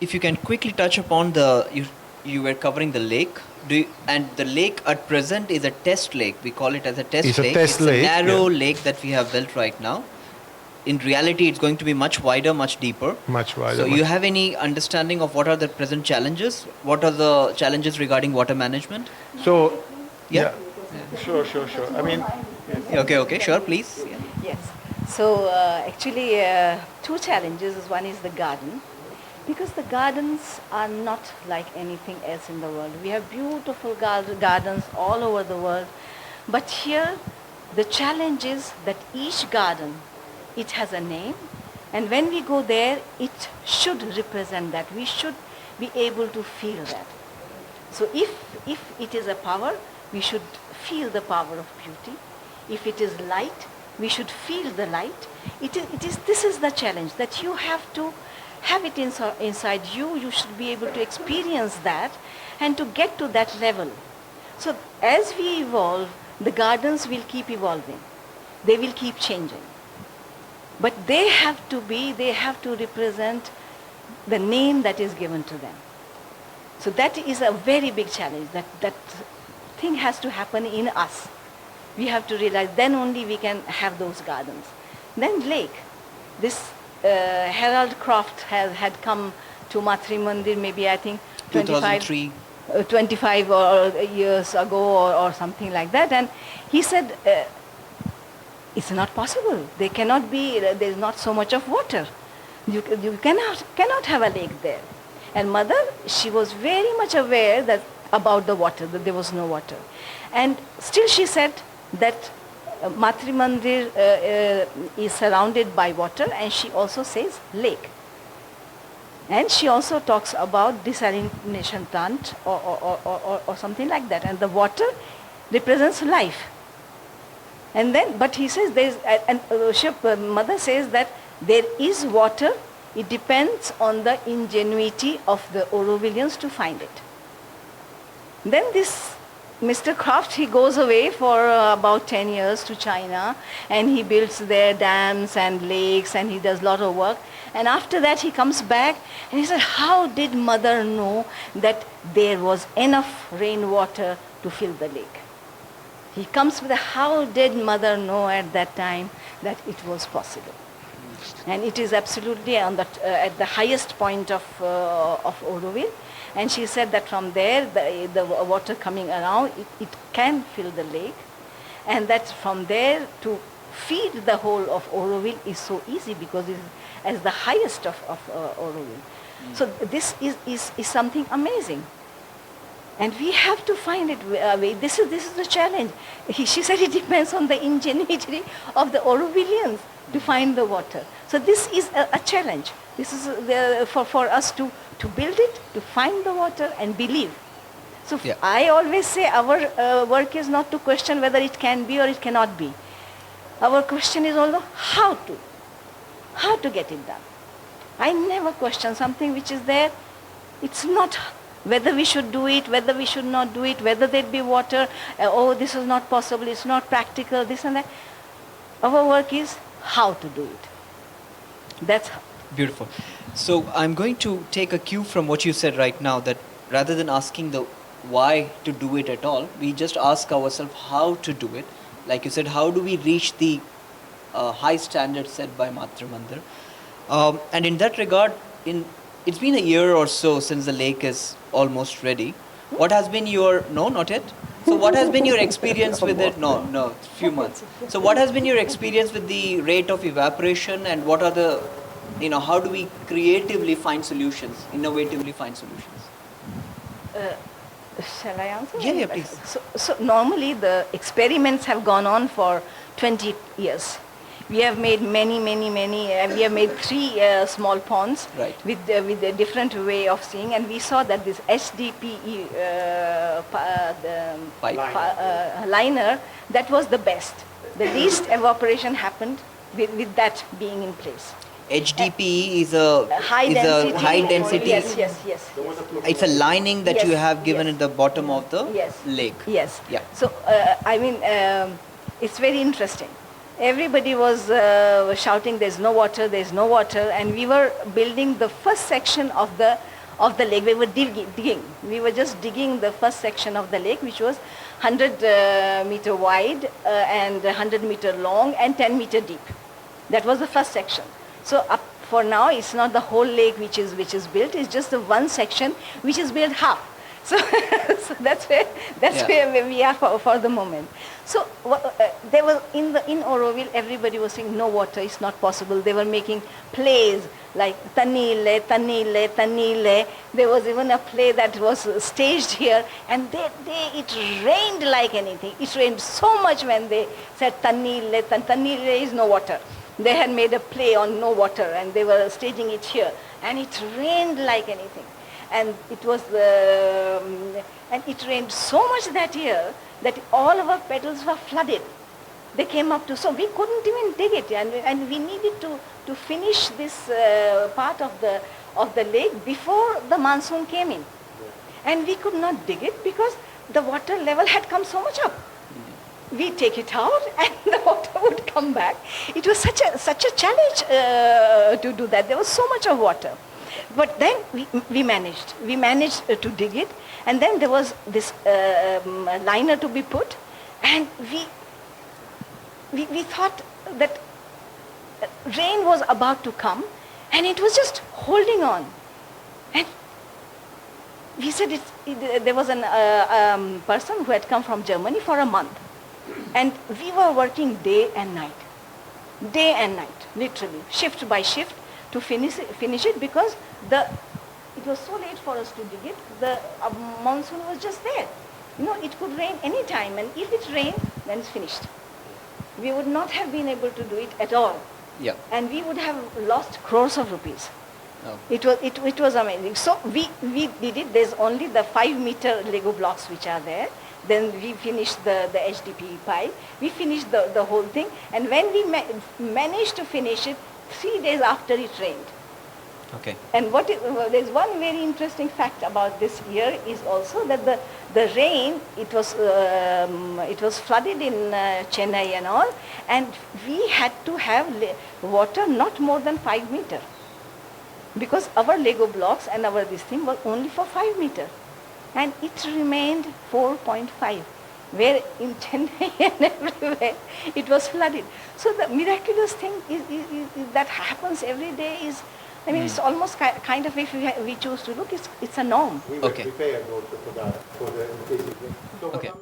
if you can quickly touch upon you were covering the lake. And the lake at present is a test lake. We call it as a test It's a lake. test It's lake, a narrow yeah. lake that we have built right now. In reality, it's going to be much wider, much deeper. Much wider. So you have any understanding of what are the present challenges? What are the challenges regarding water management? So, Yeah. Sure. I mean, Okay, sure, please. Yeah. Yes. So actually, two challenges. One is the garden, because the gardens are not like anything else in the world. We have beautiful gardens all over the world, but here the challenge is that each garden, it has a name, and when we go there, it should represent that. We should be able to feel that. So if it is a power, we should feel the power of beauty. If it is light, we should feel the light. This is the challenge, that you have to have it inside you. You should be able to experience that and to get to that level. So as we evolve, the gardens will keep evolving. They will keep changing. But they have to represent the name that is given to them. So that is a very big challenge. That thing has to happen in us. We have to realize, then only we can have those gardens. Then lake. This Harold Croft had come to MATRIMANDIR maybe I think 2003. 25 years ago or something like that, and he said it's not possible. There cannot be. There is not so much of water. You cannot have a lake there. And mother, she was very much aware that about the water, that there was no water, and still she said that MATRIMANDIR is surrounded by water, and she also says lake. And she also talks about desalination plant or something like that. And the water represents life. And then, but he says there is, and mother says that there is water. It depends on the ingenuity of the Aurovillians to find it. Then this Mr. Croft, he goes away for about 10 years to China, and he builds their dams and lakes, and he does a lot of work. And after that he comes back and he said, how did mother know that there was enough rainwater to fill the lake? He comes with how did mother know at that time that it was possible? And it is absolutely on at the highest point of Auroville. And she said that from there, the water coming around, it can fill the lake. And that from there to feed the whole of Auroville is so easy, because it is as the highest of Auroville. So this is something amazing. And we have to find it. This is the challenge. She said it depends on the ingenuity of the Aurovillians to find the water. So this is a challenge. This is for us to build it, to find the water and believe. So yeah. I always say our work is not to question whether it can be or it cannot be. Our question is also how to get it done. I never question something which is there. It's not whether we should do it, whether we should not do it, whether there be water, oh this is not possible, it's not practical, this and that. Our work is how to do it. That's how. Beautiful. So I'm going to take a cue from what you said right now, that rather than asking the why to do it at all, we just ask ourselves how to do it. Like you said, how do we reach the high standards set by MATRIMANDIR? And in that regard, it's been a year or so since the lake is almost ready. What has been your, no, not yet? So what has been your experience with it? No, few months. So what has been your experience with the rate of evaporation, and what are the, how do we creatively find solutions, innovatively find solutions? Shall I answer? Yeah, please. So normally the experiments have gone on for 20 years. We have made many. We have made 3 small ponds, right, with a different way of seeing, and we saw that this HDPE liner, that was the best. The least evaporation happened with that being in place. HDPE is a high density. Yes. It's a lining that you have given at the bottom of the lake. Yes. Yeah. So it's very interesting. Everybody was shouting, "There's no water, there's no water," and we were building the first section of the lake. We were digging. We were just digging the first section of the lake, which was 100 meter wide and 100 meter long and 10 meter deep. That was the first section. So up for now, it's not the whole lake which is built. It's just the one section which is built half. So, so that's where we are for the moment. So there was in Auroville, everybody was saying no water, it's not possible. They were making plays like Tanile, Tanile, Tanile. There was even a play that was staged here, and it rained like anything. It rained so much when they said Tanile, Tanile is no water. They had made a play on no water, and they were staging it here, and it rained like anything. And it was and it rained so much that year that all our petals were flooded. They came up to, so we couldn't even dig it, and we needed to finish this part of the lake before the monsoon came in. And we could not dig it because the water level had come so much up. We take it out and the water would come back. It was such a challenge to do that. There was so much of water. But then we managed to dig it, and then there was this liner to be put, and we thought that rain was about to come, and it was just holding on. And we said there was a person who had come from Germany for a month, and we were working day and night, literally, shift by shift, to finish it because it was so late for us to dig it. The monsoon was just there. It could rain any time, and if it rained, then it's finished. We would not have been able to do it at all. Yeah. And we would have lost crores of rupees. Oh. It was amazing. So we did it. There's only the 5-meter Lego blocks which are there. Then we finished the HDPE pipe. We finished the whole thing. And when we managed to finish it, 3 days after it rained. Okay. And there's one very interesting fact about this year is also that the rain, it was flooded in Chennai and all, and we had to have water not more than 5 meter, because our Lego blocks and our this thing was only for 5 meter, and it remained 4.5. Where in Chennai and everywhere it was flooded. So the miraculous thing is that happens every day is, I mean, it's almost kind of, if we choose to look, it's a norm. We were Okay. prepared also for that, in case it rains. So Okay.